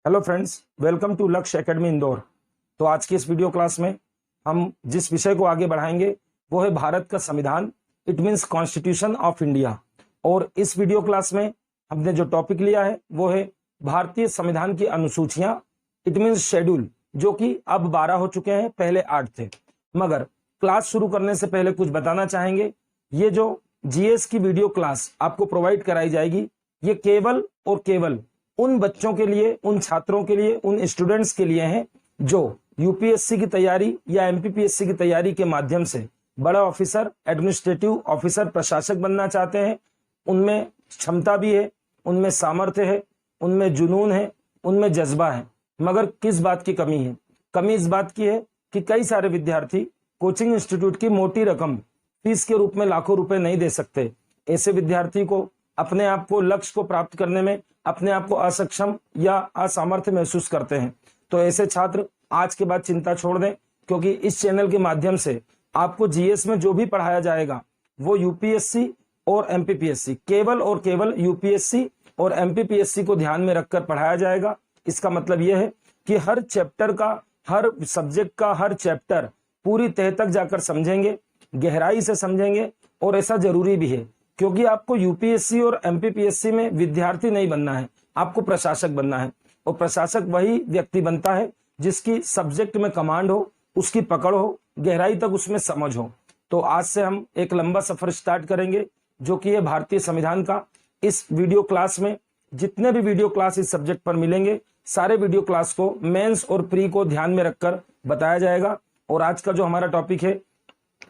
Hello friends, welcome to लक्ष्य academy Indore. तो आज की इस वीडियो क्लास में हम जिस विषय को आगे बढ़ाएंगे वो है भारत का संविधान, it means constitution of India. और इस वीडियो क्लास में हमने जो टॉपिक लिया है वो है भारतीय संविधान की अनुसूचियां, इट मीन्स शेड्यूल, जो कि अब 12 हो चुके हैं, पहले 8 थे। मगर क्लास शुरू करने से पहले कुछ बताना चाहेंगे, ये जो जीएस की वीडियो क्लास आपको प्रोवाइड कराई जाएगी ये केवल और केवल उन बच्चों के लिए, उन छात्रों के लिए, उन स्टूडेंट्स के लिए हैं जो यूपीएससी की तैयारी या एमपीपीएससी की तैयारी के माध्यम से बड़ा ऑफिसर, एडमिनिस्ट्रेटिव ऑफिसर, प्रशासक बनना चाहते हैं। उनमें क्षमता भी है, उनमें सामर्थ्य है, उनमें जुनून है, उनमें जज्बा है। मगर किस बात की कमी है? कमी इस बात की है कि कई सारे विद्यार्थी कोचिंग इंस्टीट्यूट की मोटी रकम फीस के रूप में लाखों रुपए नहीं दे सकते। ऐसे विद्यार्थी को अपने आप को, लक्ष्य को प्राप्त करने में अपने आप को असक्षम या असामर्थ्य महसूस करते हैं। तो ऐसे छात्र आज के बाद चिंता छोड़ दें, क्योंकि इस चैनल के माध्यम से आपको जीएस में जो भी पढ़ाया जाएगा वो यूपीएससी और एमपीपीएससी, केवल और केवल यूपीएससी और एमपीपीएससी को ध्यान में रखकर पढ़ाया जाएगा। इसका मतलब यह है कि हर चैप्टर का, हर सब्जेक्ट का हर चैप्टर पूरी तह तक जाकर समझेंगे, गहराई से समझेंगे। और ऐसा जरूरी भी है, क्योंकि आपको यूपीएससी और एमपीपीएससी में विद्यार्थी नहीं बनना है, आपको प्रशासक बनना है। और प्रशासक वही व्यक्ति बनता है जिसकी सब्जेक्ट में कमांड हो, उसकी पकड़ हो, गहराई तक उसमें समझ हो। तो आज से हम एक लंबा सफर स्टार्ट करेंगे, जो कि है भारतीय संविधान का। इस वीडियो क्लास में जितने भी वीडियो क्लास इस सब्जेक्ट पर मिलेंगे, सारे वीडियो क्लास को मेंस और प्री को ध्यान में रखकर बताया जाएगा। और आज का जो हमारा टॉपिक है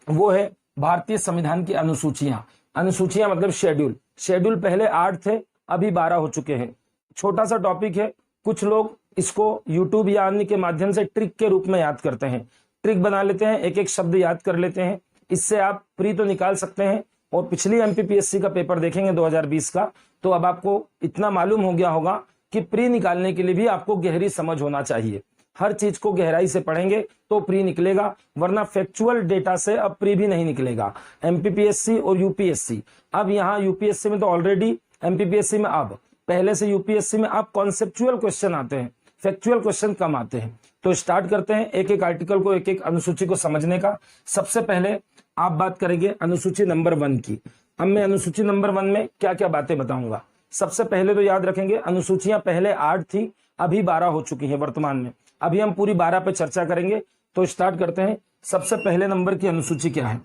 वो है भारतीय संविधान की अनुसूचियां। अनुसूचियां मतलब शेड्यूल। शेड्यूल पहले 8 थे, अभी 12 हो चुके हैं। छोटा सा टॉपिक है, कुछ लोग इसको यूट्यूब या अन्य के माध्यम से ट्रिक के रूप में याद करते हैं, ट्रिक बना लेते हैं, एक एक शब्द याद कर लेते हैं। इससे आप प्री तो निकाल सकते हैं। और पिछली एमपीपीएससी का पेपर देखेंगे 2020 का, तो अब आपको इतना मालूम हो गया होगा कि प्री निकालने के लिए भी आपको गहरी समझ होना चाहिए। हर चीज को गहराई से पढ़ेंगे तो प्री निकलेगा, वरना फैक्चुअल डेटा से अब प्री भी नहीं निकलेगा। एमपीपीएससी और यूपीएससी, अब यहाँ यूपीएससी में तो ऑलरेडी, एमपीपीएससी में अब पहले से यूपीएससी में अब कॉन्सेप्चुअल क्वेश्चन आते हैं, फैक्चुअल क्वेश्चन कम आते हैं। तो स्टार्ट करते हैं एक एक आर्टिकल को, एक एक अनुसूची को समझने का। सबसे पहले आप बात करेंगे अनुसूची नंबर 1 की। अब मैं अनुसूची नंबर 1 में क्या क्या बातें बताऊंगा। सबसे पहले तो याद रखेंगे, अनुसूचियां पहले 8 थी, अभी 12 हो चुकी है वर्तमान में। अभी हम पूरी 12 पे चर्चा करेंगे। तो स्टार्ट करते हैं। सबसे पहले नंबर की अनुसूची क्या है,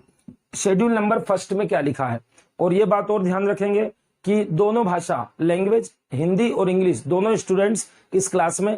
शेड्यूल नंबर 1 में क्या लिखा है। और ये बात और ध्यान रखेंगे कि दोनों भाषा, लैंग्वेज हिंदी और इंग्लिश, दोनों स्टूडेंट्स इस क्लास में,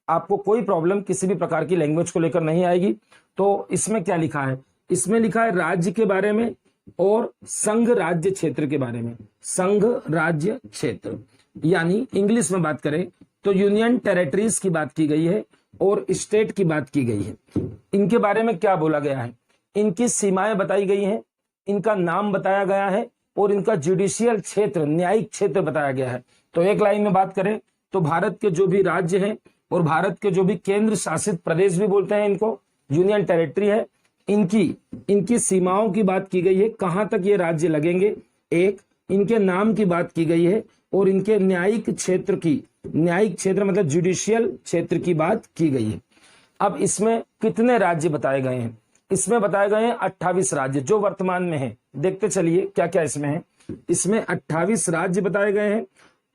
आपको कोई प्रॉब्लम किसी भी प्रकार की लैंग्वेज को लेकर नहीं आएगी। तो इसमें क्या लिखा है, इसमें लिखा है राज्य के बारे में और संघ राज्य क्षेत्र के बारे में। संघ राज्य क्षेत्र यानी इंग्लिश में बात करें तो यूनियन टेरिटरीज की बात की गई है और स्टेट की बात की गई है। इनके बारे में क्या बोला गया है, इनकी सीमाएं बताई गई हैं, इनका नाम बताया गया है और इनका जुडिशियल क्षेत्र, न्यायिक क्षेत्र बताया गया है। तो एक लाइन में बात करें तो भारत के जो भी राज्य हैं और भारत के जो भी केंद्र शासित प्रदेश भी बोलते हैं इनको, यूनियन टेरिटरी है, इनकी सीमाओं की बात की गई है, कहां तक ये राज्य लगेंगे, एक इनके नाम की बात की गई है और इनके न्यायिक क्षेत्र की, न्यायिक क्षेत्र मतलब जुडिशियल क्षेत्र की बात की गई है। अब इसमें कितने राज्य बताए गए हैं, इसमें बताए गए हैं 28 राज्य जो वर्तमान में है। देखते चलिए क्या क्या इसमें है। इसमें 28 राज्य बताए गए हैं।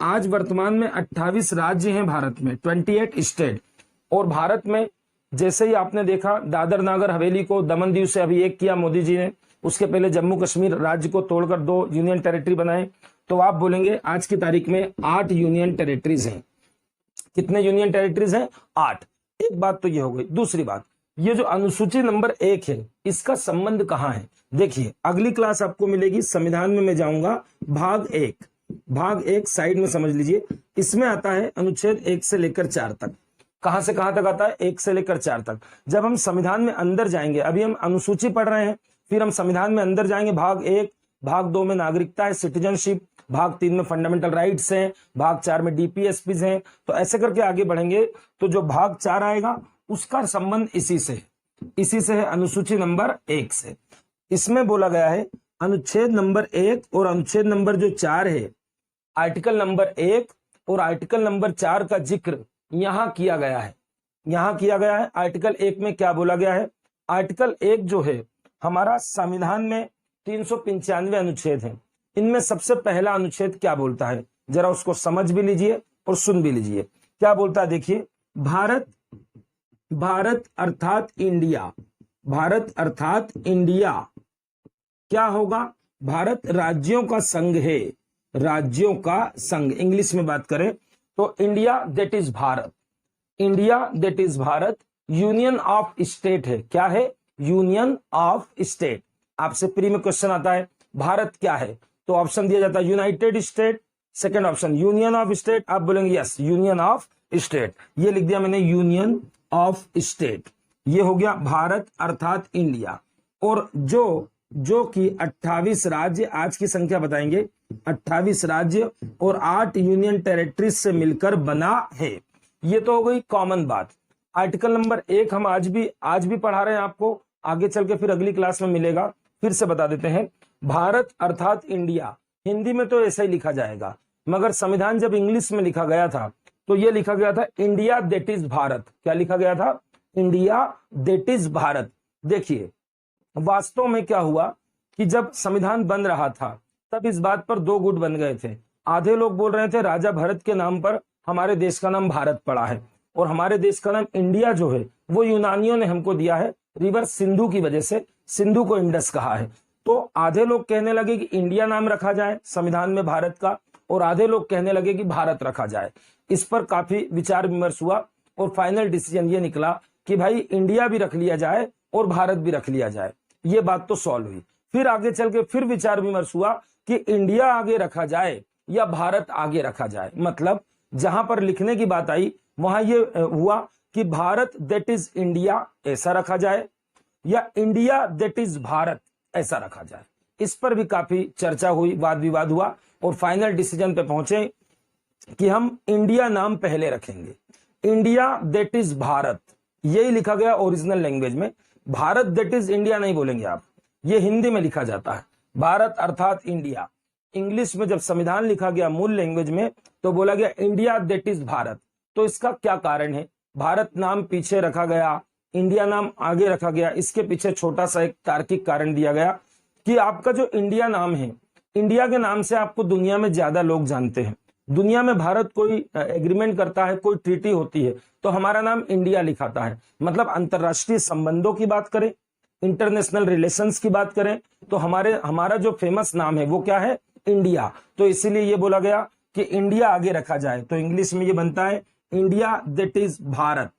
आज वर्तमान में 28 राज्य हैं भारत में, 28 स्टेट। और भारत में जैसे ही आपने देखा दादर नागर हवेली को दमन दीव से अभी एक किया मोदी जी ने, उसके पहले जम्मू कश्मीर राज्य को तोड़कर 2 यूनियन टेरिटरी बनाए। तो आप बोलेंगे आज की तारीख में 8 यूनियन टेरिटरीज हैं। कितने यूनियन टेरिटरीज हैं? 8। एक बात तो ये हो गई। दूसरी बात, ये जो अनुसूची नंबर 1 है इसका संबंध कहाँ है? देखिए अगली क्लास आपको मिलेगी संविधान में, मैं जाऊंगा भाग 1। भाग 1 साइड में समझ लीजिए, इसमें आता है अनुच्छेद 1 से लेकर 4 तक। कहां से कहां तक आता है? 1 से लेकर 4 तक। जब हम संविधान में अंदर जाएंगे, अभी हम अनुसूची पढ़ रहे हैं, फिर हम संविधान में अंदर जाएंगे। भाग 1, भाग 2 में नागरिकता है, सिटीजनशिप, भाग 3 में फंडामेंटल राइट्स हैं, भाग 4 में डीपीएसपीज हैं। तो ऐसे करके आगे बढ़ेंगे तो जो भाग 4 आएगा उसका संबंध इसी से है, अनुसूची नंबर 1 से। इसमें बोला गया है अनुच्छेद नंबर 1 और अनुच्छेद नंबर जो 4 है, आर्टिकल नंबर 1 और आर्टिकल नंबर 4 का जिक्र यहां किया गया है, यहां किया गया है। आर्टिकल 1 में क्या बोला गया है? आर्टिकल 1 जो है हमारा संविधान में 395 अनुच्छेद हैं। इनमें सबसे पहला अनुच्छेद क्या बोलता है, जरा उसको समझ भी लीजिए और सुन भी लीजिए। क्या बोलता है देखिए, भारत अर्थात इंडिया, भारत अर्थात इंडिया क्या होगा? भारत राज्यों का संघ है, राज्यों का संघ। इंग्लिश में बात करें तो India that is Bharat, India that is Bharat union of state है। क्या है? Union of state. आपसे प्री में क्वेश्चन आता है भारत क्या है, तो ऑप्शन दिया जाता है United state, second option union of state. आप बोलेंगे यस यूनियन ऑफ स्टेट, ये लिख दिया मैंने यूनियन ऑफ स्टेट। ये हो गया भारत अर्थात इंडिया। और जो कि 28 राज्य, आज की संख्या बताएंगे, 28 राज्य और 8 यूनियन टेरिटरीज से मिलकर बना है। ये तो हो गई कॉमन बात। आर्टिकल नंबर 1 हम आज भी पढ़ा रहे हैं आपको, आगे चल के फिर अगली क्लास में मिलेगा। फिर से बता देते हैं, भारत अर्थात इंडिया, हिंदी में तो ऐसा ही लिखा जाएगा, मगर संविधान जब इंग्लिश में लिखा गया था तो ये लिखा गया था इंडिया दैट इज भारत। क्या लिखा गया था? India that is Bharat. देखिए वास्तव में क्या हुआ कि जब संविधान बन रहा था तब इस बात पर दो गुट बन गए थे। आधे लोग बोल रहे थे राजा भरत के नाम पर हमारे देश का नाम भारत पड़ा है, और हमारे देश का नाम इंडिया जो है वो यूनानियों ने हमको दिया है रिवर सिंधु की वजह से, सिंधु को इंडस कहा है। तो आधे लोग कहने लगे कि इंडिया नाम रखा जाए संविधान में भारत का, और आधे लोग कहने लगे कि भारत रखा जाए। इस पर काफी विचार विमर्श हुआ और फाइनल डिसीजन ये निकला कि भाई इंडिया भी रख लिया जाए और भारत भी रख लिया जाए। ये बात तो सॉल्व हुई। फिर आगे चल के फिर विचार विमर्श हुआ कि इंडिया आगे रखा जाए या भारत आगे रखा जाए। मतलब जहां पर लिखने की बात आई वहां ये हुआ कि भारत दैट इज इंडिया ऐसा रखा जाए या इंडिया दैट इज भारत ऐसा रखा जाए। इस पर भी काफी चर्चा हुई, वाद विवाद हुआ और फाइनल डिसीजन पे पहुंचे कि हम इंडिया नाम पहले रखेंगे, इंडिया दैट इज भारत, यही लिखा गया ओरिजिनल लैंग्वेज में। भारत दैट इज इंडिया नहीं बोलेंगे आप, ये हिंदी में लिखा जाता है भारत अर्थात इंडिया। इंग्लिश में जब संविधान लिखा गया मूल लैंग्वेज में तो बोला गया इंडिया दैट इज भारत। तो इसका क्या कारण है? भारत नाम पीछे रखा गया, इंडिया नाम आगे रखा गया। इसके पीछे छोटा सा एक तार्किक कारण दिया गया कि आपका जो इंडिया नाम है, इंडिया के नाम से आपको दुनिया में ज्यादा लोग जानते हैं। दुनिया में भारत कोई एग्रीमेंट करता है, कोई ट्रीटी होती है तो हमारा नाम इंडिया लिखाता है। मतलब अंतरराष्ट्रीय संबंधों की बात करें, इंटरनेशनल रिलेशंस की बात करें तो हमारा जो फेमस नाम है वो क्या है? इंडिया। तो इसीलिए ये बोला गया कि इंडिया आगे रखा जाए। तो इंग्लिश में ये बनता है India that is Bharat,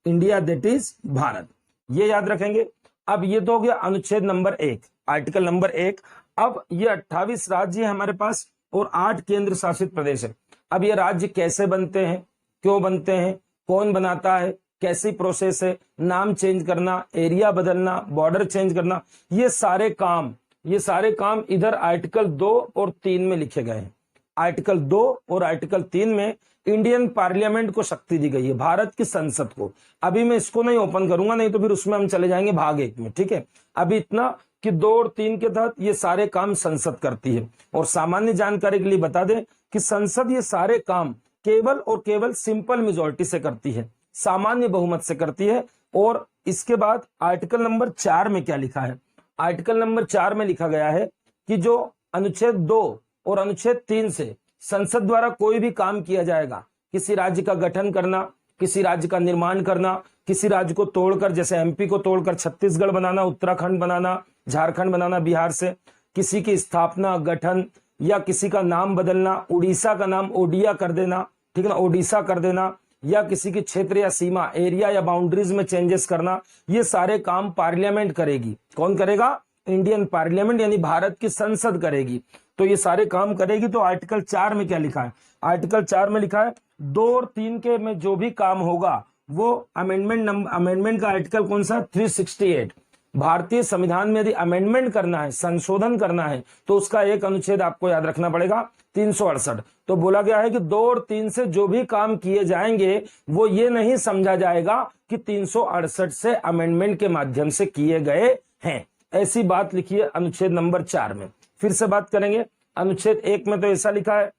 India that is Bharat. ये याद रखेंगे। अब ये तो हो गया अनुच्छेद नंबर 1, आर्टिकल नंबर 1। अब ये 28 राज्य है हमारे पास और 8 केंद्र शासित प्रदेश है। अब ये राज्य कैसे बनते हैं, क्यों बनते हैं, कौन बनाता है, कैसी प्रोसेस है, नाम चेंज करना, एरिया बदलना, बॉर्डर चेंज करना, ये सारे काम इधर आर्टिकल 2 और 3 में लिखे गए हैं। आर्टिकल 2 और आर्टिकल 3 में इंडियन पार्लियामेंट को शक्ति दी गई है, भारत की संसद को। अभी मैं इसको नहीं ओपन करूंगा, नहीं तो फिर उसमें हम चले जाएंगे भाग 1 में। ठीक है, अभी इतना कि 2 और 3 के तहत ये सारे काम संसद करती है। और सामान्य जानकारी के लिए बता दें कि संसद ये सारे काम केवल और केवल सिंपल मेजोरिटी से करती है, सामान्य बहुमत से करती है। और इसके बाद आर्टिकल नंबर 4 में क्या लिखा है? आर्टिकल नंबर 4 में लिखा गया है कि जो अनुच्छेद 2 और अनुच्छेद 3 से संसद द्वारा कोई भी काम किया जाएगा, किसी राज्य का गठन करना, किसी राज्य का निर्माण करना, किसी राज्य को तोड़कर, जैसे एमपी को तोड़कर छत्तीसगढ़ बनाना, उत्तराखंड बनाना, झारखंड बनाना बिहार से, किसी की स्थापना, गठन या किसी का नाम बदलना, उड़ीसा का नाम ओडिया कर देना, ठीक है ना, ओडिशा कर देना, या किसी की क्षेत्र या सीमा, एरिया या बाउंड्रीज में चेंजेस करना, ये सारे काम पार्लियामेंट करेगी। कौन करेगा? इंडियन पार्लियामेंट यानी भारत की संसद करेगी। तो ये सारे काम करेगी। तो आर्टिकल 4 में क्या लिखा है? आर्टिकल 4 में लिखा है 2 और 3 के में जो भी काम होगा वो अमेंडमेंट का आर्टिकल कौन सा? 368। भारतीय संविधान में यदि अमेंडमेंट करना है, संशोधन करना है, तो उसका एक अनुच्छेद आपको याद रखना पड़ेगा, 368। तो बोला गया है कि 2 और 3 से जो भी काम किए जाएंगे वो ये नहीं समझा जाएगा कि 368 से अमेंडमेंट के माध्यम से किए गए हैं। ऐसी बात लिखी है अनुच्छेद नंबर 4 में। फिर से बात करेंगे। अनुच्छेद 1 में तो ऐसा लिखा है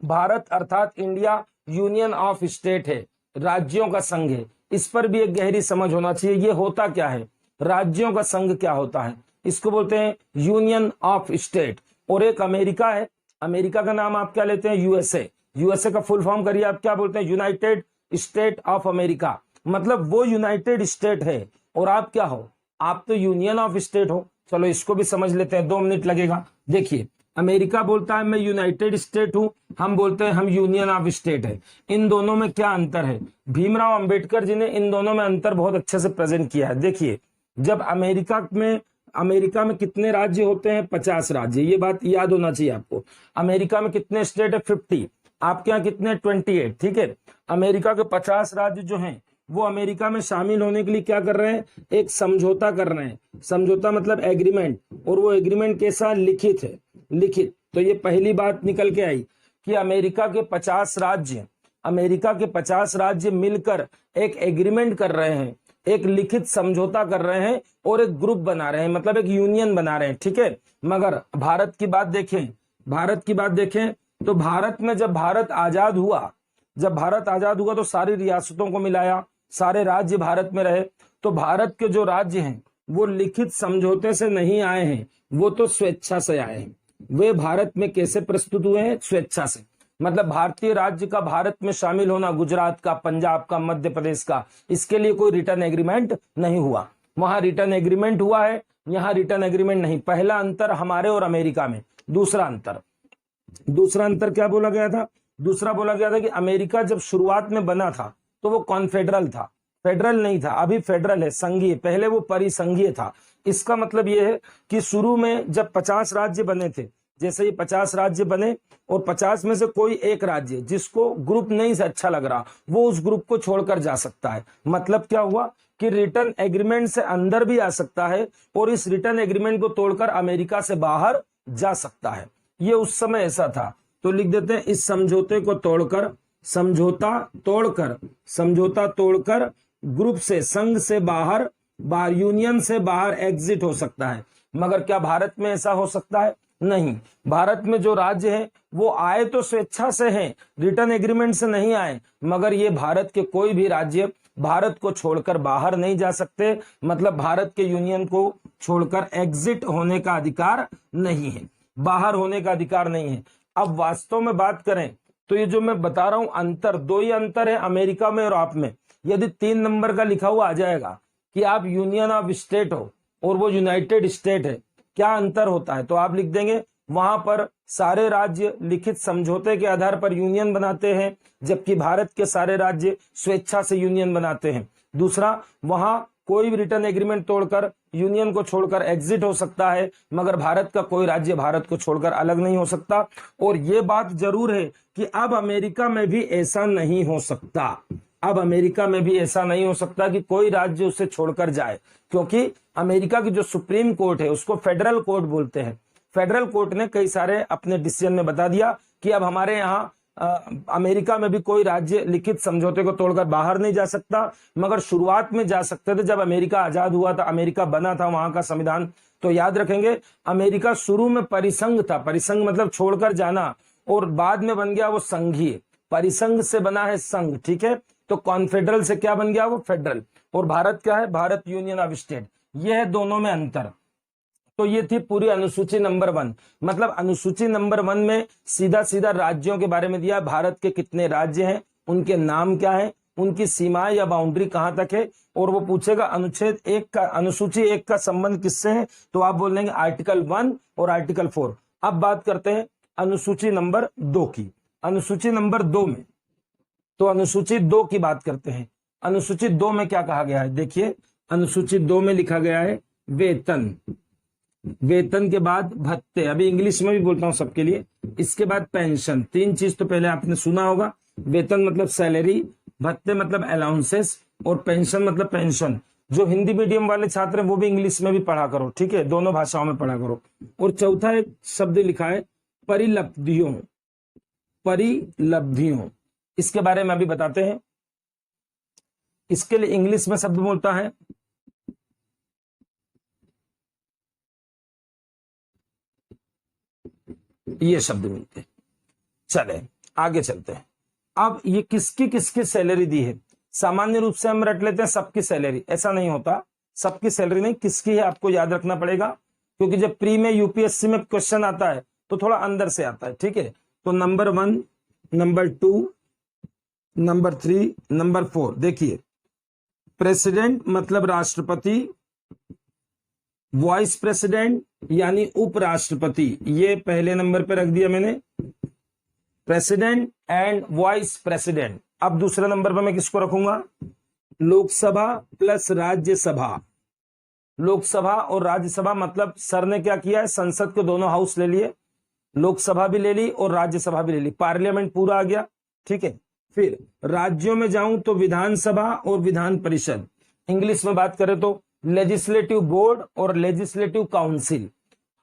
भारत अर्थात इंडिया यूनियन ऑफ स्टेट है, राज्यों का संघ है। इस पर भी एक गहरी समझ होना चाहिए, ये होता क्या है, राज्यों का संघ क्या होता है। इसको बोलते हैं यूनियन ऑफ स्टेट। और एक अमेरिका है, अमेरिका का नाम आप क्या लेते हैं, यूएसए। यूएसए का फुल फॉर्म करिए आप क्या बोलते हैं, यूनाइटेड स्टेट ऑफ अमेरिका। मतलब वो यूनाइटेड स्टेट है और आप क्या हो, आप तो यूनियन ऑफ स्टेट हो। चलो इसको भी समझ लेते हैं, 2 मिनट लगेगा। देखिए अमेरिका बोलता है मैं यूनाइटेड स्टेट हूं, हम बोलते हैं हम यूनियन ऑफ स्टेट है। इन दोनों में क्या अंतर है, भीमराव अंबेडकर जी ने इन दोनों में अंतर बहुत अच्छे से प्रेजेंट किया है। देखिए जब अमेरिका में कितने राज्य होते हैं, 50 राज्य, ये बात याद होना चाहिए आपको। अमेरिका में कितने स्टेट है, 50। आपके यहाँ कितने, 28। ठीक है, अमेरिका के 50 राज्य जो हैं वो अमेरिका में शामिल होने के लिए क्या कर रहे हैं, एक समझौता कर रहे हैं। समझौता मतलब एग्रीमेंट, और वो एग्रीमेंट कैसा, लिखित है, लिखित। तो ये पहली बात निकल के आई कि अमेरिका के 50 राज्य मिलकर एक एग्रीमेंट कर रहे हैं, एक लिखित समझौता कर रहे हैं और एक ग्रुप बना रहे हैं, मतलब एक यूनियन बना रहे हैं। ठीक है, मगर भारत की बात देखें तो भारत में जब भारत आजाद हुआ तो सारी रियासतों को मिलाया, सारे राज्य भारत में रहे। तो भारत के जो राज्य हैं वो लिखित समझौते से नहीं आए हैं, वो तो स्वेच्छा से आए हैं। वे भारत में कैसे प्रस्तुत हुए हैं, स्वेच्छा से। मतलब भारतीय राज्य का भारत में शामिल होना, गुजरात का, पंजाब का, मध्य प्रदेश का, इसके लिए कोई रिटर्न एग्रीमेंट नहीं हुआ। वहां रिटर्न एग्रीमेंट हुआ है, यहाँ रिटर्न एग्रीमेंट नहीं। पहला अंतर हमारे और अमेरिका में। दूसरा अंतर क्या बोला गया था, दूसरा बोला गया था कि अमेरिका जब शुरुआत में बना था तो वो कॉन्फेडरल था, फेडरल नहीं था। अभी फेडरल है, संघीय। पहले वो परिसंघीय था। इसका मतलब ये है कि शुरू में जब 50 राज्य बने थे, जैसे ही 50 राज्य बने और 50 में से कोई एक राज्य जिसको ग्रुप नहीं से अच्छा लग रहा, वो उस ग्रुप को छोड़कर जा सकता है। मतलब क्या हुआ कि रिटर्न एग्रीमेंट से अंदर भी आ सकता है और इस रिटर्न एग्रीमेंट को तोड़कर अमेरिका से बाहर जा सकता है। ये उस समय ऐसा था। तो लिख देते हैं इस समझौते को तोड़कर, समझौता तोड़कर ग्रुप से, संघ से बाहर यूनियन से बाहर एग्जिट हो सकता है। मगर क्या भारत में ऐसा हो सकता है, नहीं। भारत में जो राज्य हैं वो आए तो स्वेच्छा से हैं, रिटर्न एग्रीमेंट से नहीं आए। मगर ये भारत के कोई भी राज्य भारत को छोड़कर बाहर नहीं जा सकते, मतलब भारत के यूनियन को छोड़कर एग्जिट होने का अधिकार नहीं है, बाहर होने का अधिकार नहीं है। अब वास्तव में बात करें तो ये जो मैं बता रहा हूं अंतर, 2 ही अंतर है अमेरिका में और आप में। यदि 3 नंबर का लिखा हुआ आ जाएगा कि आप यूनियन ऑफ स्टेट हो और वो यूनाइटेड स्टेट है, क्या अंतर होता है, तो आप लिख देंगे वहां पर सारे राज्य लिखित समझौते के आधार पर यूनियन बनाते हैं, जबकि भारत के सारे राज्य स्वेच्छा से यूनियन बनाते हैं। दूसरा, वहां कोई भी रिटर्न एग्रीमेंट तोड़कर यूनियन को छोड़कर एग्जिट हो सकता है, मगर भारत का कोई राज्य भारत को छोड़कर अलग नहीं हो सकता। और ये बात जरूर है कि अब अमेरिका में भी ऐसा नहीं हो सकता, अब अमेरिका में भी ऐसा नहीं हो सकता कि कोई राज्य उसे छोड़कर जाए, क्योंकि अमेरिका की जो सुप्रीम कोर्ट है उसको फेडरल कोर्ट बोलते हैं। फेडरल कोर्ट ने कई सारे अपने डिसीजन में बता दिया कि अब हमारे यहाँ अमेरिका में भी कोई राज्य लिखित समझौते को तोड़कर बाहर नहीं जा सकता, मगर शुरुआत में जा सकते थे। जब अमेरिका आजाद हुआ था, अमेरिका बना था, वहां का संविधान, तो याद रखेंगे अमेरिका शुरू में परिसंघ था, परिसंघ मतलब छोड़कर जाना, और बाद में बन गया वो संघीय। परिसंघ से बना है संघ, ठीक है। तो कॉन्फेडरल से क्या बन गया, वो फेडरल। और भारत क्या है, भारत यूनियन ऑफ स्टेट। यह है दोनों में अंतर। तो ये थी पूरी अनुसूची नंबर 1। मतलब अनुसूची नंबर 1 में सीधा सीधा राज्यों के बारे में दिया, भारत के कितने राज्य हैं, उनके नाम क्या है, उनकी सीमाएं या बाउंड्री कहां तक है। और वो पूछेगा अनुच्छेद 1 का, अनुसूची 1 का संबंध किससे है, तो आप बोल देंगे आर्टिकल 1 और आर्टिकल 4। अब बात करते हैं अनुसूची नंबर 2 की। अनुसूची नंबर 2 में, तो अनुसूची 2 की बात करते हैं। अनुसूची 2 में क्या कहा गया है, देखिए अनुसूची 2 में लिखा गया है वेतन, वेतन के बाद भत्ते, अभी इंग्लिश में भी बोलता हूं सबके लिए, इसके बाद पेंशन। 3 चीज तो पहले आपने सुना होगा, वेतन मतलब सैलरी, भत्ते मतलब अलाउंसेस, और पेंशन मतलब पेंशन। जो हिंदी मीडियम वाले छात्र हैं वो भी इंग्लिश में भी पढ़ा करो, ठीक है, दोनों भाषाओं में पढ़ा करो। और चौथा एक शब्द लिखा है परिलब्धियों, परिलब्धियों, इसके बारे में अभी बताते हैं। इसके लिए इंग्लिश में शब्द बोलता है ये शब्द मिलते हैं। चले आगे चलते हैं। अब ये किसकी किसकी सैलरी दी है, सामान्य रूप से हम रट लेते हैं सबकी सैलरी, ऐसा नहीं होता, सबकी सैलरी नहीं, किसकी है आपको याद रखना पड़ेगा, क्योंकि जब प्री में यूपीएससी में क्वेश्चन आता है तो थोड़ा अंदर से आता है, ठीक है। तो नंबर 1, नंबर 2, नंबर 3, नंबर 4, देखिए प्रेसिडेंट मतलब राष्ट्रपति, वाइस प्रेसिडेंट यानी उपराष्ट्रपति, ये पहले नंबर पे रख दिया मैंने, प्रेसिडेंट एंड वाइस प्रेसिडेंट। अब दूसरे नंबर पर मैं किसको रखूंगा, लोकसभा प्लस राज्यसभा। लोकसभा और राज्यसभा मतलब सर ने क्या किया है, संसद के दोनों हाउस ले लिए, लोकसभा भी ले ली और राज्यसभा भी ले ली, पार्लियामेंट पूरा आ गया, ठीक है। फिर राज्यों में जाऊं तो विधानसभा और विधान परिषद, इंग्लिश में बात करें तो लेजिस्लेटिव बोर्ड और लेजिस्लेटिव काउंसिल।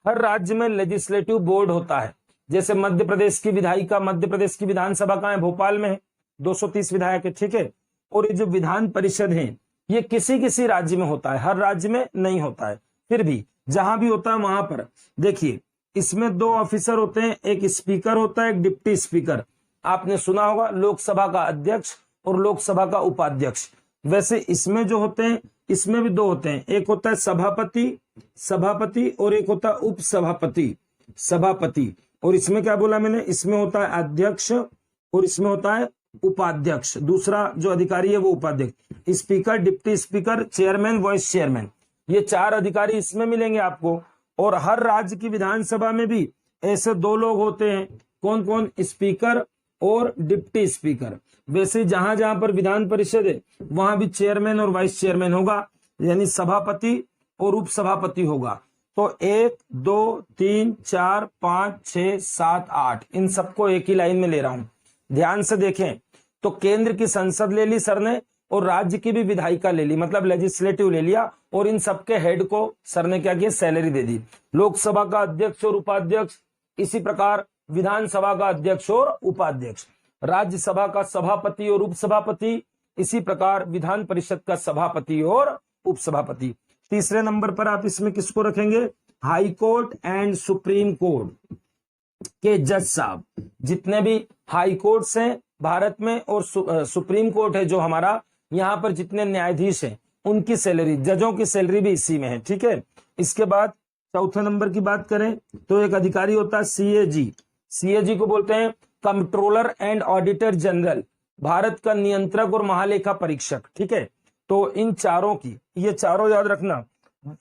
हर राज्य में लेजिस्लेटिव बोर्ड होता है, जैसे मध्य प्रदेश की विधायिका, मध्य प्रदेश की विधानसभा कहाँ है, भोपाल में है, 230 विधायक है, ठीक है। और ये जो विधान परिषद है ये किसी किसी राज्य में होता है, हर राज्य में नहीं होता है, फिर भी जहां भी होता है वहां पर देखिए इसमें 2 ऑफिसर होते हैं, एक स्पीकर होता है, एक डिप्टी स्पीकर। आपने सुना होगा लोकसभा का अध्यक्ष और लोकसभा का उपाध्यक्ष। वैसे इसमें जो होते हैं इसमें भी 2 होते हैं, एक होता है सभापति और एक होता है सभापति। और इसमें क्या बोला मैंने, इसमें होता है अध्यक्ष और इसमें होता है उपाध्यक्ष, दूसरा जो अधिकारी है वो उपाध्यक्ष, speaker, deputy speaker, chairman, vice chairman, ये 4 अधिकारी इसमें मिलेंगे आपको। और हर राज्य की विधानसभा में भी ऐसे 2 लोग होते हैं, कौन कौन, स्पीकर और डिप्टी स्पीकर। वैसे जहां जहां पर विधान परिषद है वहां भी चेयरमैन और वाइस चेयरमैन होगा, यानी सभापति और उपसभापति होगा। तो 1, 2, 3, 4, 5, 6, 7, 8 इन सबको एक ही लाइन में ले रहा हूं, ध्यान से देखें। तो केंद्र की संसद ले ली सर ने और राज्य की भी विधायिका ले ली, मतलब लेजिस्लेटिव ले लिया, और इन सबके हेड को सर ने क्या किया, सैलरी दे दी। लोकसभा का अध्यक्ष और उपाध्यक्ष, इसी प्रकार विधानसभा का अध्यक्ष और उपाध्यक्ष, राज्यसभा का सभापति और उपसभापति, इसी प्रकार विधान परिषद का सभापति और उपसभापति। तीसरे नंबर पर आप इसमें किसको रखेंगे, high court and supreme court के जज साहब। जितने भी हाई कोर्ट्स हैं भारत में और सुप्रीम कोर्ट है जो हमारा, यहाँ पर जितने न्यायाधीश हैं उनकी सैलरी, जजों की सैलरी भी इसी में है, ठीक है। इसके बाद चौथे नंबर की बात करें तो एक अधिकारी होता है सीएजी को बोलते हैं controller and auditor general, Bharat का नियंत्रक और महालेखा परीक्षक, ठीक है। तो इन चारों की, ये चारों याद रखना,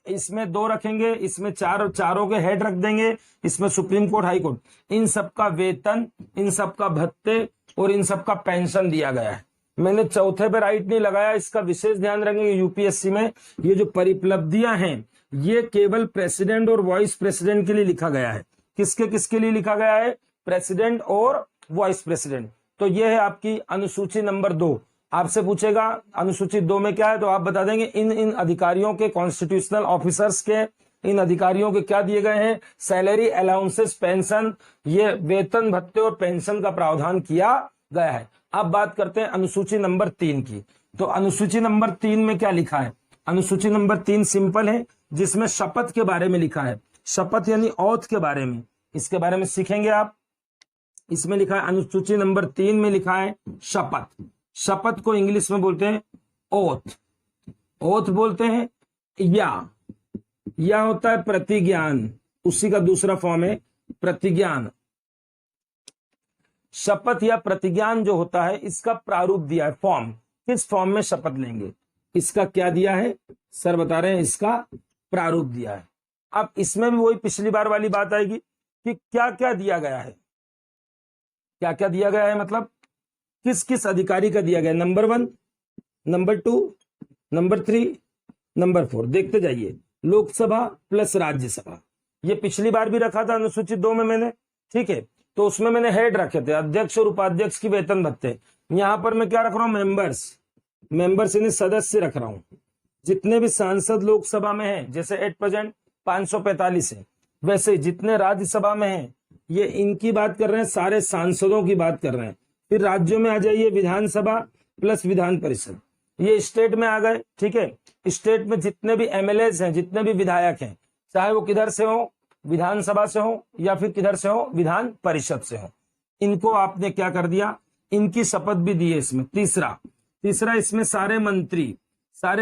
इसमें 2 रखेंगे, इसमें 4, चारों के हेड रख देंगे, इसमें सुप्रीम कोर्ट, हाई कोर्ट, इन सबका वेतन, इन सबका भत्ते और इन सबका पेंशन दिया गया है। मैंने चौथे पे राइट नहीं लगाया, इसका विशेष ध्यान रखेंगे यूपीएससी में, ये जो परिपलब्धियां हैं ये केवल प्रेसिडेंट और वाइस प्रेसिडेंट के लिए लिखा गया है। किसके किसके लिए लिखा गया है, प्रेसिडेंट और वाइस प्रेसिडेंट। तो ये है आपकी अनुसूची नंबर 2। आपसे पूछेगा अनुसूची 2 में क्या है, तो आप बता देंगे इन अधिकारियों के, कॉन्स्टिट्यूशनल ऑफिसर्स के, इन अधिकारियों के क्या दिए गए हैं, सैलरी, अलाउंसेस, पेंशन, ये वेतन, भत्ते और पेंशन का प्रावधान किया गया है। अब बात करते हैं अनुसूची नंबर 3 की। तो अनुसूची नंबर 3 में क्या लिखा है, अनुसूची नंबर 3 सिंपल है, जिसमें शपथ के बारे में लिखा है, शपथ यानी ओथ के बारे में, इसके बारे में सीखेंगे आप। इसमें लिखा है, अनुसूची नंबर 3 में लिखा है शपथ। शपथ को इंग्लिश में बोलते हैं ओथ, ओथ बोलते हैं, या होता है प्रतिज्ञान, उसी का दूसरा फॉर्म है प्रतिज्ञान। शपथ या प्रतिज्ञान जो होता है इसका प्रारूप दिया है, फॉर्म, किस फॉर्म में शपथ लेंगे, इसका क्या दिया है, सर बता रहे हैं इसका प्रारूप दिया है। अब इसमें भी वही पिछली बार वाली बात आएगी कि क्या क्या दिया गया है, क्या क्या दिया गया है, मतलब किस किस अधिकारी का दिया गया, नंबर 1, नंबर 2, नंबर 3, नंबर 4, देखते जाइए। लोकसभा प्लस राज्यसभा, ये पिछली बार भी रखा था अनुसूची 2 में मैंने, ठीक है। तो उसमें मैंने हेड रखे थे, अध्यक्ष और उपाध्यक्ष की वेतन भत्ते। यहां पर मैं क्या रख रहा हूं, मेंबर्स यानी सदस्य रख रहा हूं। जितने भी सांसद लोकसभा में हैं, जैसे एट प्रेजेंट 545 है, वैसे जितने राज्यसभा में हैं ये इनकी बात कर रहे हैं, सारे सांसदों की बात कर रहे हैं। फिर राज्यों में आ जाइए, विधानसभा प्लस विधान परिषद, ये स्टेट में आ गए, ठीक है। स्टेट में जितने भी एमएलएज हैं, जितने भी विधायक हैं, चाहे वो किधर से हो, विधानसभा से हो या फिर किधर से हो, विधान परिषद से हो, इनको आपने क्या कर दिया, इनकी शपथ भी दी है इसमें। तीसरा इसमें सारे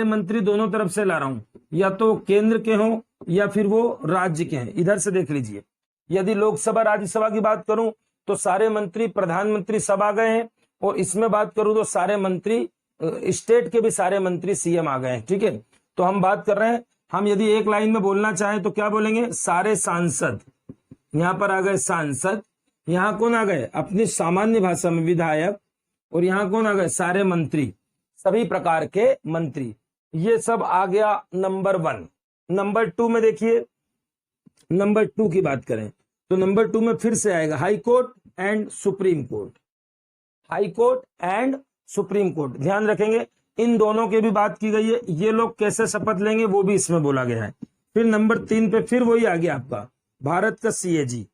मंत्री दोनों तरफ से ला रहा हूं, या तो केंद्र के हों या फिर वो राज्य के हैं। इधर से देख लीजिए, यदि लोकसभा राज्यसभा की बात करूं तो सारे मंत्री प्रधानमंत्री सब आ गए हैं, और इसमें बात करूं तो सारे मंत्री स्टेट के भी सारे मंत्री सीएम आ गए हैं। ठीक है, तो हम बात कर रहे हैं, हम यदि एक लाइन में बोलना चाहें तो क्या बोलेंगे, सारे सांसद। यहां पर आ गए सांसद, यहां कौन आ गए, अपनी सामान्य भाषा में विधायक, और यहां कौन आ गए, सारे मंत्री, सभी प्रकार के मंत्री। ये सब आ गया नंबर 1। नंबर 2 में देखिए, नंबर 2 की बात करें तो नंबर 2 में फिर से आएगा high court and supreme court. High court and supreme court, ध्यान रखेंगे इन दोनों की भी बात की गई है। ये लोग कैसे शपथ लेंगे वो भी इसमें बोला गया है। फिर नंबर 3 पे फिर वही आ गया आपका भारत का सीएजी।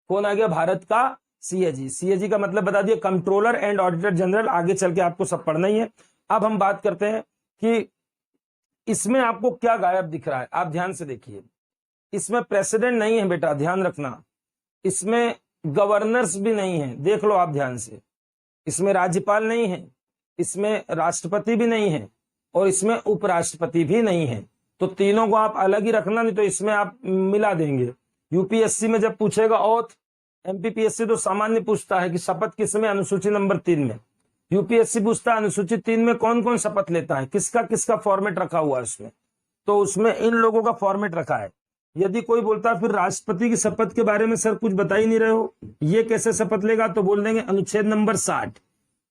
कौन आ गया, भारत का सीएजी। सीएजी का मतलब बता दिए, कंट्रोलर एंड ऑडिटर जनरल। आगे चल के आपको सब पढ़ना ही है। अब हम बात करते हैं कि इसमें आपको क्या गायब दिख रहा है। आप ध्यान से देखिए, इसमें प्रेसिडेंट नहीं है बेटा, ध्यान रखना। इसमें गवर्नर्स भी नहीं है, देख लो आप ध्यान से। इसमें राज्यपाल नहीं है, इसमें राष्ट्रपति भी नहीं है, और इसमें उपराष्ट्रपति भी नहीं है। तो तीनों को आप अलग ही रखना, नहीं तो इसमें आप मिला देंगे। यूपीएससी में जब पूछेगा ऑथ, एमपीपीएससी तो सामान्य पूछता है कि शपथ किसमें, अनुसूची नंबर 3 में। यूपीएससी पूछता है अनुसूची 3 में कौन कौन शपथ लेता है, किसका किसका फॉर्मेट रखा हुआ है उसमें। तो उसमें इन लोगों का फॉर्मेट रखा है। यदि कोई बोलता है फिर राष्ट्रपति की शपथ के बारे में सर कुछ बता ही नहीं रहे हो, ये कैसे शपथ लेगा, तो बोल देंगे अनुच्छेद नंबर 60।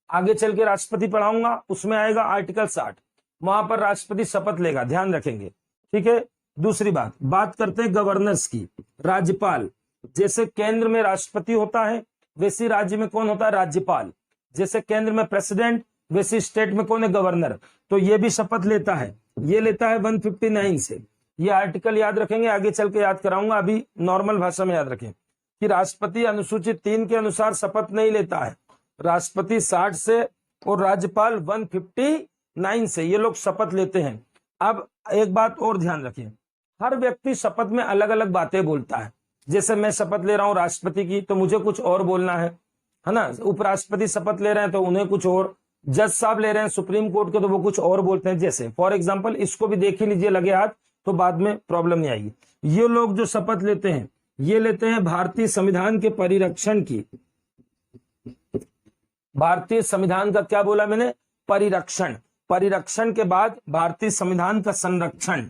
आगे चल के राष्ट्रपति पढ़ाऊंगा, उसमें आएगा आर्टिकल 60, वहां पर राष्ट्रपति शपथ लेगा, ध्यान रखेंगे। ठीक है, दूसरी बात करते हैं गवर्नर्स की। राज्यपाल, जैसे केंद्र में राष्ट्रपति होता है वैसे राज्य में कौन होता है, राज्यपाल। जैसे केंद्र में प्रेसिडेंट वैसे स्टेट में कौन है, गवर्नर। तो ये भी शपथ लेता है, ये लेता है 159 से। ये आर्टिकल याद रखेंगे, आगे चल के याद कराऊंगा, अभी नॉर्मल भाषा में याद रखें कि राष्ट्रपति अनुसूचित 3 के अनुसार शपथ नहीं लेता है, राष्ट्रपति 60 से और राज्यपाल 159 से ये लोग शपथ लेते हैं। अब एक बात और ध्यान रखें, हर व्यक्ति शपथ में अलग अलग बातें बोलता है। जैसे मैं शपथ ले रहा हूं राष्ट्रपति की तो मुझे कुछ और बोलना है ना। उपराष्ट्रपति शपथ ले रहे हैं तो उन्हें कुछ और, जज साहब ले रहे हैं सुप्रीम कोर्ट के तो वो कुछ और बोलते हैं। जैसे फॉर एग्जाम्पल इसको भी देख ही लीजिए लगे हाथ, तो बाद में प्रॉब्लम नहीं आएगी। ये लोग जो शपथ लेते हैं ये लेते हैं भारतीय संविधान के परिरक्षण की। भारतीय संविधान का क्या बोला मैंने, परिरक्षण। परिरक्षण के बाद भारतीय संविधान का संरक्षण,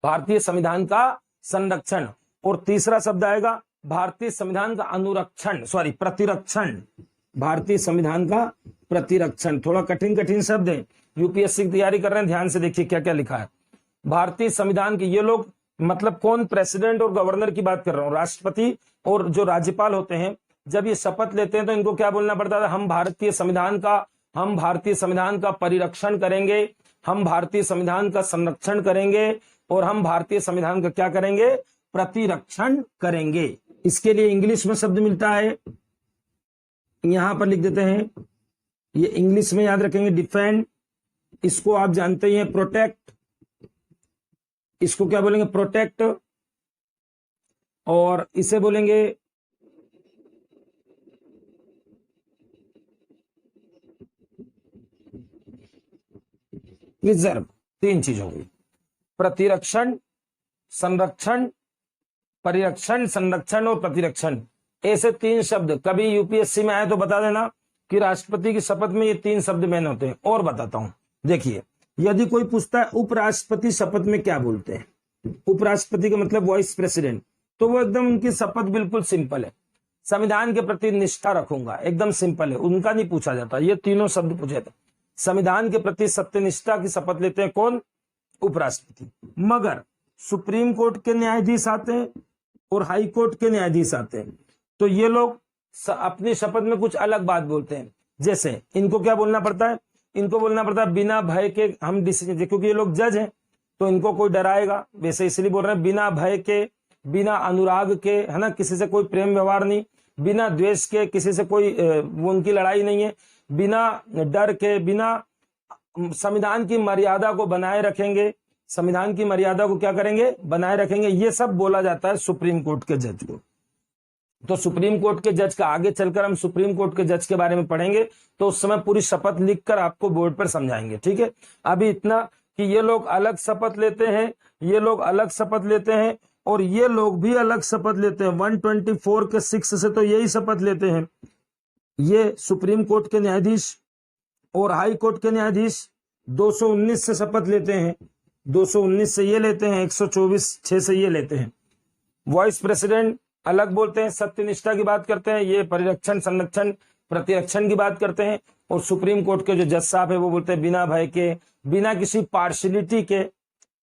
भारतीय संविधान का संरक्षण, और तीसरा शब्द आएगा भारतीय संविधान का अनुरक्षण, सॉरी प्रतिरक्षण। भारतीय संविधान का प्रतिरक्षण, थोड़ा कठिन शब्द है, यूपीएससी की तैयारी कर रहे हैं, ध्यान से देखिए क्या क्या लिखा है। भारतीय संविधान के ये लोग, मतलब कौन, प्रेसिडेंट और गवर्नर की बात कर रहा हूं, राष्ट्रपति और जो राज्यपाल होते हैं, जब ये शपथ लेते हैं तो इनको क्या बोलना पड़ता है, हम भारतीय संविधान का परिरक्षण करेंगे, हम भारतीय संविधान का संरक्षण करेंगे, और हम भारतीय संविधान का क्या करेंगे, प्रतिरक्षण करेंगे। इसके लिए इंग्लिश में शब्द मिलता है, यहां पर लिख देते हैं, ये इंग्लिश में याद रखेंगे, डिफेंड, इसको आप जानते ही हैं, प्रोटेक्ट, इसको क्या बोलेंगे, प्रोटेक्ट, और इसे बोलेंगे रिजर्व। 3 चीज हो गई, प्रतिरक्षण, संरक्षण, परिरक्षण, संरक्षण और प्रतिरक्षण। ऐसे 3 शब्द कभी यूपीएससी में आए तो बता देना कि राष्ट्रपति की शपथ में ये 3 शब्द मेन होते हैं। और बताता हूं, देखिए यदि कोई पूछता है उपराष्ट्रपति शपथ में क्या बोलते हैं, उपराष्ट्रपति का मतलब वाइस प्रेसिडेंट, तो वो एकदम उनकी शपथ बिल्कुल सिंपल है, संविधान के प्रति निष्ठा रखूंगा, एकदम सिंपल है, उनका नहीं पूछा जाता। ये तीनों शब्द पूछे थे, संविधान के प्रति सत्यनिष्ठा की शपथ लेते हैं कौन, उपराष्ट्रपति। मगर सुप्रीम कोर्ट के न्यायाधीश आते हैं और हाई कोर्ट के न्यायाधीश आते हैं, तो ये लोग अपनी शपथ में कुछ अलग बात बोलते हैं। जैसे इनको क्या बोलना पड़ता है, इनको बोलना पड़ता है बिना भय के हम डिसीजन, क्योंकि ये लोग जज हैं तो इनको कोई डराएगा, वैसे इसलिए बोल रहे हैं बिना भय के, बिना अनुराग के, है ना, किसी से कोई प्रेम व्यवहार नहीं, बिना द्वेष के, किसी से कोई उनकी लड़ाई नहीं है, बिना डर के, बिना संविधान की मर्यादा को बनाए रखेंगे, संविधान की मर्यादा को क्या करेंगे, बनाए रखेंगे। ये सब बोला जाता है सुप्रीम कोर्ट के जज को। तो सुप्रीम कोर्ट के जज का, आगे चलकर हम सुप्रीम कोर्ट के जज के बारे में पढ़ेंगे तो उस समय पूरी शपथ लिखकर आपको बोर्ड पर समझाएंगे। ठीक है, अभी इतना कि ये लोग अलग शपथ लेते हैं, ये लोग अलग शपथ लेते हैं और ये लोग भी अलग शपथ लेते हैं। 124 के 6 से तो यही शपथ लेते हैं, ये सुप्रीम कोर्ट के न्यायाधीश और हाई कोर्ट के न्यायाधीश 219 से शपथ लेते हैं, 219 से ये लेते हैं, 124(6) से ये लेते हैं। वाइस प्रेसिडेंट अलग बोलते हैं, सत्यनिष्ठा की बात करते हैं, ये परिरक्षण संरक्षण प्रतिरक्षण की बात करते हैं। और सुप्रीम कोर्ट के जो जज साहब है वो बोलते हैं बिना भय के, बिना किसी पार्शियलिटी के,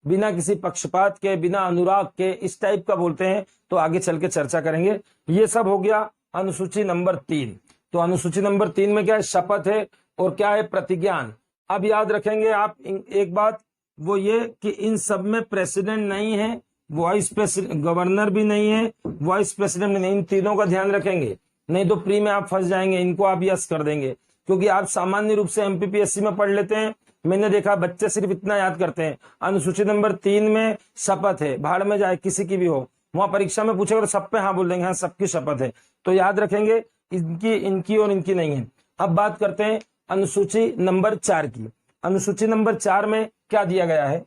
बिना किसी पक्षपात के, बिना अनुराग के, इस टाइप का बोलते हैं। तो आगे चल के चर्चा करेंगे। ये सब हो गया अनुसूची नंबर 3। तो अनुसूची नंबर 3 में क्या है, शपथ है और क्या है, प्रतिज्ञान। अब याद रखेंगे आप एक बात, वो ये कि इन सब में प्रेसिडेंट नहीं है, वाइस प्रेसिडेंट, गवर्नर भी नहीं है, वाइस प्रेसिडेंट नहीं, इन तीनों का ध्यान रखेंगे, नहीं तो प्री में आप फंस जाएंगे। इनको आप यस कर देंगे क्योंकि आप सामान्य रूप से एमपीपीएससी में पढ़ लेते हैं। मैंने देखा बच्चे सिर्फ इतना याद करते हैं, अनुसूची नंबर 3 में शपथ है, भाड़ में जाए किसी की भी हो, वहां परीक्षा में पूछेगा तो सब पे हाँ बोल देंगे, हाँ सबकी शपथ है। तो याद रखेंगे इनकी, इनकी और इनकी नहीं है। अब बात करते हैं अनुसूची नंबर 4 की। अनुसूची नंबर 4 में क्या दिया गया है,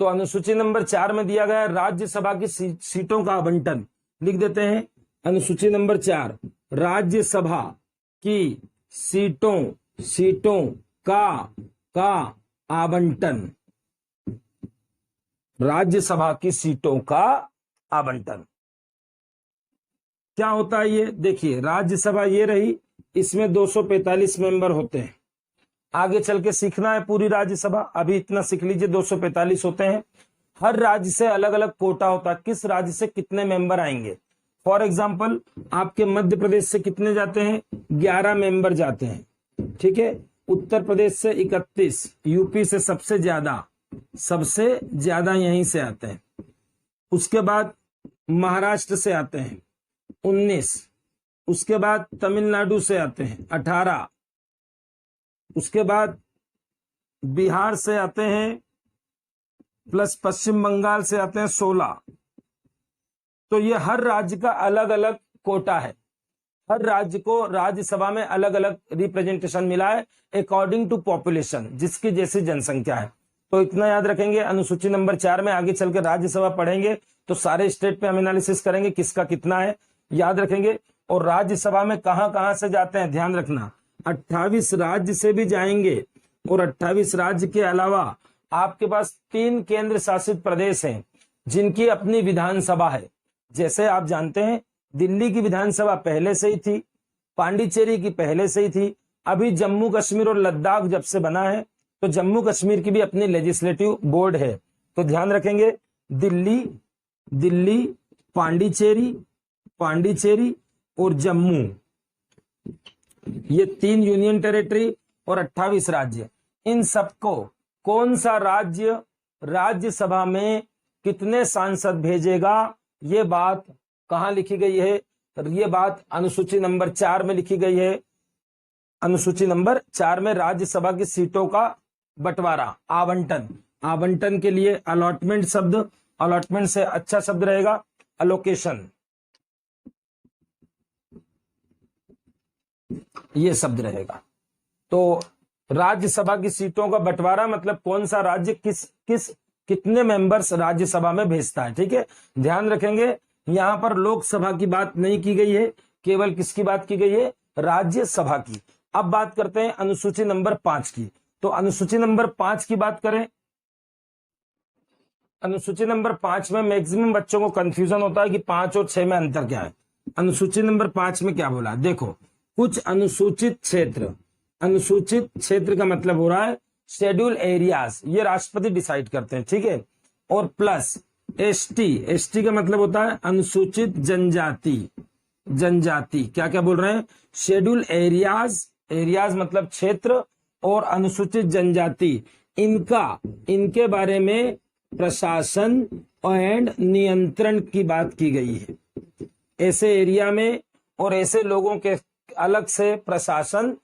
तो अनुसूची नंबर 4 में दिया गया है राज्यसभा की सीटों का आवंटन। लिख देते हैं अनुसूची नंबर 4, राज्यसभा की सीटों का आवंटन, राज्यसभा की सीटों का आवंटन क्या होता है ये देखिए। राज्यसभा ये रही, इसमें 245 मेंबर होते हैं। आगे चल के सीखना है पूरी राज्यसभा, अभी इतना सीख लीजिए 245 होते हैं। हर राज्य से अलग अलग कोटा होता है, किस राज्य से कितने मेंबर आएंगे। फॉर एग्जाम्पल आपके मध्य प्रदेश से कितने जाते हैं, 11 मेंबर जाते हैं। ठीक है, उत्तर प्रदेश से 31, यूपी से सबसे ज्यादा यहीं से आते हैं। उसके बाद महाराष्ट्र से आते हैं 19, उसके बाद तमिलनाडु से आते हैं 18, उसके बाद बिहार से आते हैं प्लस पश्चिम बंगाल से आते हैं 16। तो ये हर राज्य का अलग अलग कोटा है, हर राज्य को राज्यसभा में अलग अलग रिप्रेजेंटेशन मिला है अकॉर्डिंग टू पॉपुलेशन, जिसकी जैसी जनसंख्या है। तो इतना याद रखेंगे। अनुसूची नंबर 4 में आगे चलकर राज्यसभा पढ़ेंगे तो सारे स्टेट पे हम एनालिसिस करेंगे किसका कितना है, याद रखेंगे। और राज्यसभा में कहां से जाते हैं ध्यान रखना, 28 राज्य से भी जाएंगे और 28 राज्य के अलावा आपके पास 3 केंद्र शासित प्रदेश हैं जिनकी अपनी विधानसभा है। जैसे आप जानते हैं दिल्ली की विधानसभा पहले से ही थी, पांडिचेरी की पहले से ही थी, अभी जम्मू कश्मीर और लद्दाख जब से बना है तो जम्मू कश्मीर की भी अपनी लेजिस्लेटिव बोर्ड है। तो ध्यान रखेंगे दिल्ली, पांडिचेरी और जम्मू, ये 3 यूनियन टेरिटरी और 28 राज्य। इन सबको कौन सा राज्य राज्यसभा में कितने सांसद भेजेगा, ये बात कहां लिखी गई है, ये बात अनुसूची नंबर 4 में लिखी गई है। अनुसूची नंबर 4 में राज्यसभा की सीटों का बंटवारा, आवंटन के लिए अलॉटमेंट शब्द, अलॉटमेंट से अच्छा शब्द रहेगा अलोकेशन, ये शब्द रहेगा। तो राज्यसभा की सीटों का बंटवारा मतलब कौन सा राज्य कितने मेंबर्स राज्यसभा में भेजता है। ठीक है, ध्यान रखेंगे यहां पर लोकसभा की बात नहीं की गई है, केवल किसकी बात की गई है, राज्यसभा की। अब बात करते हैं अनुसूची नंबर 5 की। तो अनुसूची नंबर 5 की बात करें, अनुसूची नंबर 5 में मैक्सिमम बच्चों को कंफ्यूजन होता है कि 5 और 6 में अंतर क्या है। अनुसूची नंबर 5 में क्या बोला, देखो कुछ अनुसूचित क्षेत्र का मतलब हो रहा है शेड्यूल एरियाज, ये राष्ट्रपति डिसाइड करते हैं। ठीक है, और प्लस एसटी का मतलब होता है अनुसूचित जनजाति, क्या क्या बोल रहे हैं, शेड्यूल एरियाज मतलब क्षेत्र, और अनुसूचित जनजाति इनके बारे में प्रशासन एंड नियंत्रण की बात की गई है। ऐसे एरिया में और ऐसे लोगों के अलग से प्रशासन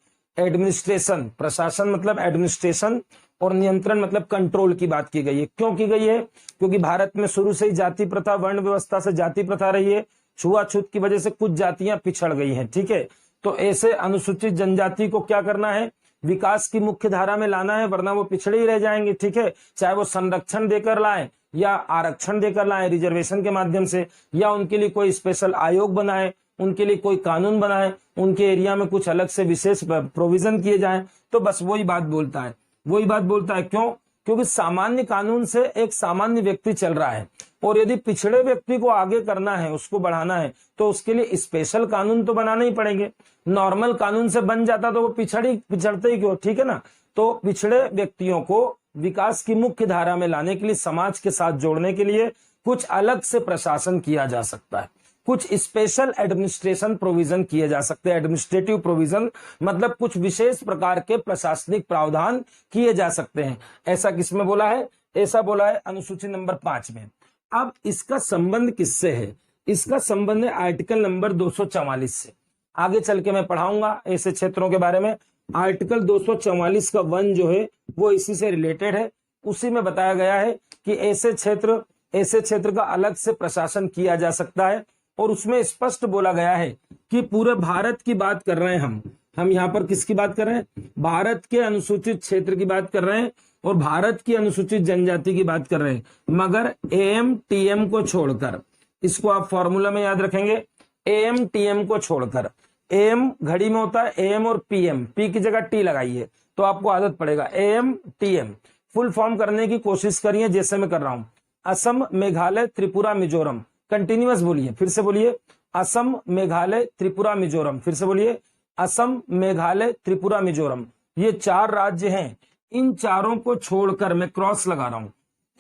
मतलब एडमिनिस्ट्रेशन और नियंत्रण मतलब कंट्रोल की बात की गई है। क्यों की गई है, क्योंकि भारत में शुरू से ही जाति प्रथा, वर्ण व्यवस्था से जाति प्रथा रही है, छुआछूत की वजह से कुछ जातियां पिछड़ गई हैं, ठीक है। तो ऐसे अनुसूचित जनजाति को क्या करना है, विकास की मुख्य धारा में लाना है, वरना वो पिछड़े ही रह जाएंगे, ठीक है। चाहे वो संरक्षण देकर लाए या आरक्षण देकर लाए रिजर्वेशन के माध्यम से, या उनके लिए कोई स्पेशल आयोग बनाए, उनके लिए कोई कानून बनाए, उनके एरिया में कुछ अलग से विशेष प्रोविजन किए जाएं, तो बस वही बात बोलता है, वही बात बोलता है। क्यों? क्योंकि सामान्य कानून से एक सामान्य व्यक्ति चल रहा है, और यदि पिछड़े व्यक्ति को आगे करना है, उसको बढ़ाना है, तो उसके लिए स्पेशल कानून तो बनाने ही पड़ेंगे। नॉर्मल कानून से बन जाता तो वो पिछड़ते ही क्यों, ठीक है ना। तो पिछड़े व्यक्तियों को विकास की मुख्य धारा में लाने के लिए, समाज के साथ जोड़ने के लिए कुछ अलग से प्रशासन किया जा सकता है, कुछ स्पेशल एडमिनिस्ट्रेशन प्रोविजन किए जा सकते हैं। एडमिनिस्ट्रेटिव प्रोविजन मतलब कुछ विशेष प्रकार के प्रशासनिक प्रावधान किए जा सकते हैं। ऐसा किसमें बोला है? ऐसा बोला है अनुसूची नंबर 5 में। अब इसका संबंध किससे है? इसका संबंध है आर्टिकल नंबर 244 से। आगे चल के मैं पढ़ाऊंगा ऐसे क्षेत्रों के बारे में। आर्टिकल 244 का 1 जो है वो इसी से रिलेटेड है। उसी में बताया गया है कि ऐसे क्षेत्र का अलग से प्रशासन किया जा सकता है, और उसमें स्पष्ट बोला गया है कि पूरे भारत की बात कर रहे हैं हम यहाँ पर किसकी बात कर रहे हैं? भारत के अनुसूचित क्षेत्र की बात कर रहे हैं, और भारत की अनुसूचित जनजाति की बात कर रहे हैं, मगर AMTM को छोड़कर। इसको आप फॉर्मूला में याद रखेंगे, AMTM को छोड़कर। AM घड़ी में होता है AM और PM, P की जगह T लगाइए तो आपको आदत पड़ेगा। AMTM फुल फॉर्म करने की कोशिश करिए जैसे मैं कर रहा हूं। असम, मेघालय, त्रिपुरा, मिजोरम। कंटिन्यूअस बोलिए, फिर से बोलिए। असम, मेघालय, त्रिपुरा, मिजोरम। फिर से बोलिए। असम, मेघालय, त्रिपुरा, मिजोरम। ये 4 राज्य हैं। इन चारों को छोड़कर, मैं क्रॉस लगा रहा हूं,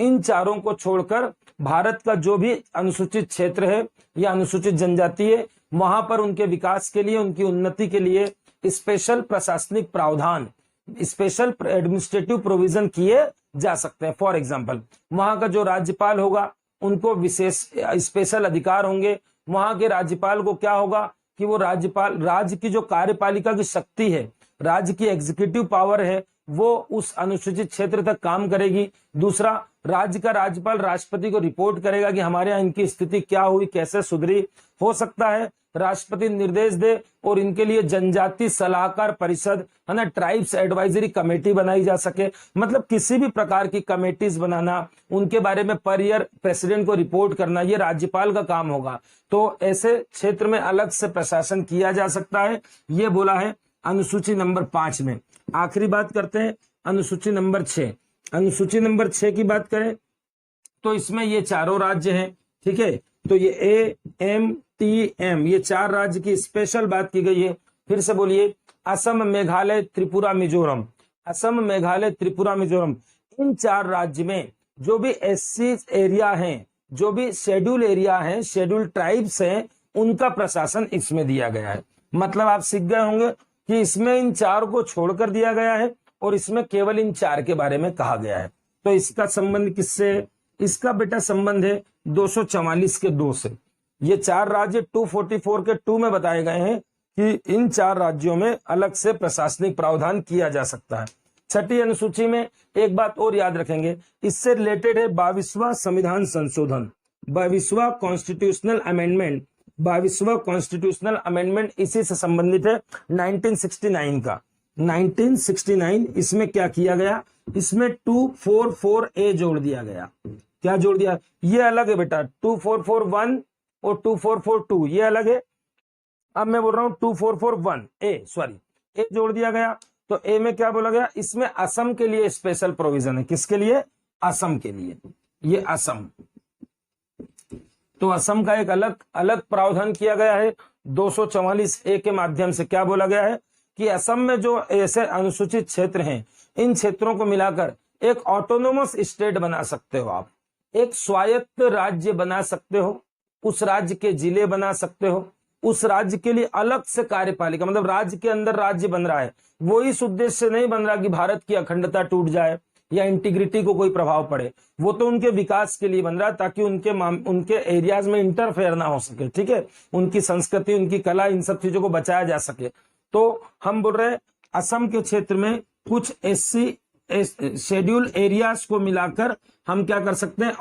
इन चारों को छोड़कर भारत का जो भी अनुसूचित क्षेत्र है या अनुसूचित जनजाति है, वहां पर उनके विकास के लिए, उनकी उन्नति के लिए स्पेशल प्रशासनिक प्रावधान, स्पेशल एडमिनिस्ट्रेटिव प्रोविजन किए जा सकते हैं। फॉर एग्जाम्पल, वहां का जो राज्यपाल होगा उनको विशेष स्पेशल अधिकार होंगे। वहां के राज्यपाल को क्या होगा कि वो राज्यपाल, राज्य की जो कार्यपालिका की शक्ति है, राज्य की एग्जीक्यूटिव पावर है, वो उस अनुसूचित क्षेत्र तक काम करेगी। दूसरा, राज्य का राज्यपाल राष्ट्रपति को रिपोर्ट करेगा कि हमारे यहाँ इनकी स्थिति क्या हुई, कैसे सुधरी। हो सकता है राष्ट्रपति निर्देश दे और इनके लिए जनजाति सलाहकार परिषद, है ना, ट्राइब्स एडवाइजरी कमेटी बनाई जा सके। मतलब किसी भी प्रकार की कमेटीज बनाना, उनके बारे में पर ईयर प्रेसिडेंट को रिपोर्ट करना, ये राज्यपाल का काम होगा। तो ऐसे क्षेत्र में अलग से प्रशासन किया जा सकता है, ये बोला है अनुसूची नंबर 5 में। आखिरी बात करते हैं अनुसूची नंबर 6। अनुसूची नंबर 6 की बात करें तो इसमें ये चारों राज्य हैं, ठीक है। तो ये AMTM, ये 4 राज्य की स्पेशल बात की गई है। फिर से बोलिए। असम, मेघालय, त्रिपुरा, मिजोरम। असम, मेघालय, त्रिपुरा, मिजोरम। इन 4 राज्य में जो भी SC एरिया हैं, जो भी शेड्यूल एरिया हैं, शेड्यूल ट्राइब्स हैं, उनका प्रशासन इसमें दिया गया है। मतलब आप सीख गए होंगे कि इसमें इन 4 को छोड़कर दिया गया है और इसमें केवल इन 4 के बारे में कहा गया है। तो इसका संबंध किससे? इसका बेटा संबंध है 244 के 2 से। ये 4 राज्य 244 के 2 में बताए गए हैं कि इन 4 राज्यों में अलग से प्रशासनिक प्रावधान किया जा सकता है। छठी अनुसूची में एक बात और याद रखेंगे, इससे रिलेटेड है 22वां संविधान संशोधन, 22वां कॉन्स्टिट्यूशनल अमेंडमेंट। 22वां कॉन्स्टिट्यूशनल अमेंडमेंट इसी से संबंधित है 1969 का। 1969 इसमें क्या किया गया? इसमें 244A जोड़ दिया गया। क्या जोड़ दिया? ये अलग है बेटा, 2441 और 2442 ये अलग है। अब मैं बोल रहा हूं 2441A, सॉरी, ए जोड़ दिया गया। तो ए में क्या बोला गया? इसमें असम के लिए स्पेशल प्रोविजन है। किसके लिए? असम के लिए। ये असम, तो असम का एक अलग अलग प्रावधान किया गया है 244A के माध्यम से। क्या बोला गया है कि असम में जो ऐसे अनुसूचित क्षेत्र हैं, इन क्षेत्रों को मिलाकर एक ऑटोनोमस स्टेट बना सकते हो आप, एक स्वायत्त राज्य बना सकते हो, उस राज्य के जिले बना सकते हो, उस राज्य के लिए अलग से कार्यपालिका, मतलब राज्य के अंदर राज्य बन रहा है, वो इस उद्देश्य से नहीं बन रहा कि भारत की अखंडता टूट जाए या इंटीग्रिटी को कोई प्रभाव पड़े, वो तो उनके विकास के लिए बन रहा है ताकि उनके एरियाज में इंटरफेयर ना हो सके, ठीक है, उनकी संस्कृति, उनकी कला, इन सब चीजों को बचाया जा सके। तो हम बोल रहे हैं असम के क्षेत्र में कुछ SC शेड्यूल एरियाज को मिलाकर हम क्या कर सकते हैं?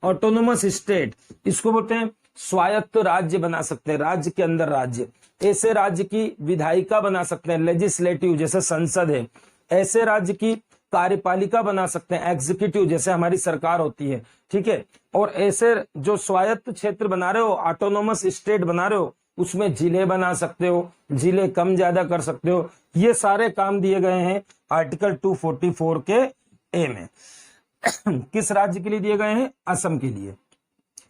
ऑटोनोमस स्टेट, इसको बोलते हैं स्वायत्त राज्य बना सकते हैं, राज्य के अंदर राज्य। ऐसे राज्य की विधायिका बना सकते हैं, लेजिस्लेटिव जैसे संसद है। ऐसे राज्य की कार्यपालिका बना सकते हैं, एग्जीक्यूटिव जैसे हमारी सरकार होती है, ठीक है। और ऐसे जो स्वायत्त क्षेत्र बना रहे हो, ऑटोनोमस स्टेट बना रहे हो, उसमें जिले बना सकते हो, जिले कम ज्यादा कर सकते हो। ये सारे काम दिए गए हैं आर्टिकल 244 के ए में। किस राज्य के लिए दिए गए हैं? असम के लिए।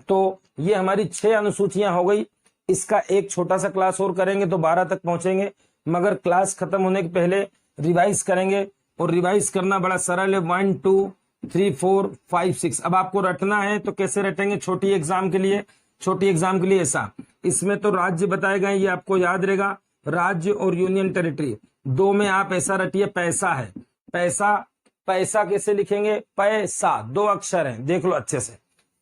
तो ये हमारी 6 अनुसूचियां हो गई। इसका एक छोटा सा क्लास और करेंगे तो 12 तक पहुंचेंगे, मगर क्लास खत्म होने के पहले रिवाइज करेंगे। और रिवाइज करना बड़ा सरल है, 1 2 3 4 5 6। अब आपको रटना है तो कैसे रटेंगे? छोटी एग्जाम के लिए ऐसा, इसमें तो राज्य बताए गए, ये आपको याद रहेगा, राज्य और यूनियन टेरिटरी। 2 में आप ऐसा रटिए, पैसा है, पैसा कैसे लिखेंगे? पैसा, 2 अक्षर हैं, देख लो अच्छे से।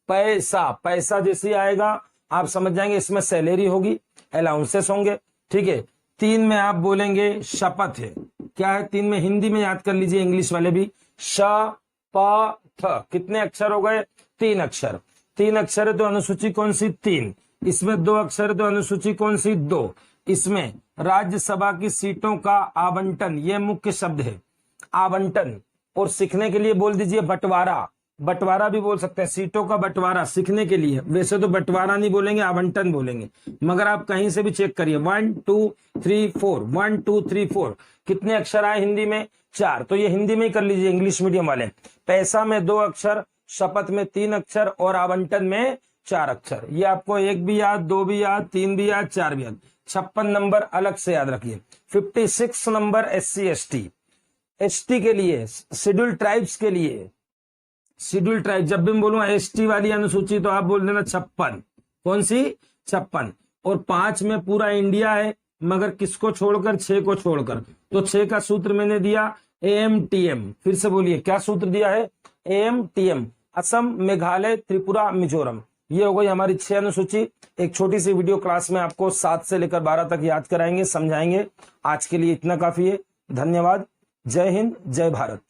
पैसा जैसे आएगा आप समझ जाएंगे इसमें सैलरी होगी, अलाउंसेस होंगे, ठीक है। 3 में आप बोलेंगे शपथ है। क्या है 3 में? हिंदी में याद कर लीजिए, इंग्लिश वाले भी, शपथ। कितने अक्षर हो गए? 3 अक्षर। 3 अक्षर है तो अनुसूची कौन सी? 3। इसमें 2 अक्षर है तो अनुसूची कौन सी? 2। इसमें राज्यसभा की सीटों का आवंटन, ये मुख्य शब्द है, आवंटन। और सीखने के लिए बोल दीजिए बंटवारा, बंटवारा भी बोल सकते हैं, सीटों का बंटवारा सीखने के लिए। वैसे तो बंटवारा नहीं बोलेंगे, आवंटन बोलेंगे, मगर आप कहीं से भी चेक करिए। 1 2 3 4, 1 2 3 4। कितने अक्षर आए हिंदी में? 4। तो ये हिंदी में ही कर लीजिए, इंग्लिश मीडियम वाले। पैसा में 2 अक्षर, शपथ में 3 अक्षर और आवंटन में 4 अक्षर। ये आपको 1 भी याद, 2 भी याद, 3 भी याद, 4 भी याद। 56 नंबर अलग से याद रखिए। 56 नंबर SC ST के लिए, शेड्यूल ट्राइब्स के लिए। शेड्यूल ट्राइब, जब भी मैं बोलूंगा ST वाली अनुसूची तो आप बोल देना 56। कौन सी? 56। और 5 में पूरा इंडिया है, मगर किसको छोड़कर? 6 को छोड़कर। तो 6 का सूत्र मैंने दिया AMTM। फिर से बोलिए, क्या सूत्र दिया है? AMTM, असम, मेघालय, त्रिपुरा, मिजोरम। ये हो गई हमारी 6 अनुसूची। एक छोटी सी वीडियो क्लास में आपको 7 से लेकर 12 तक याद कराएंगे, समझाएंगे। आज के लिए इतना काफी है। धन्यवाद। जय हिंद, जय भारत।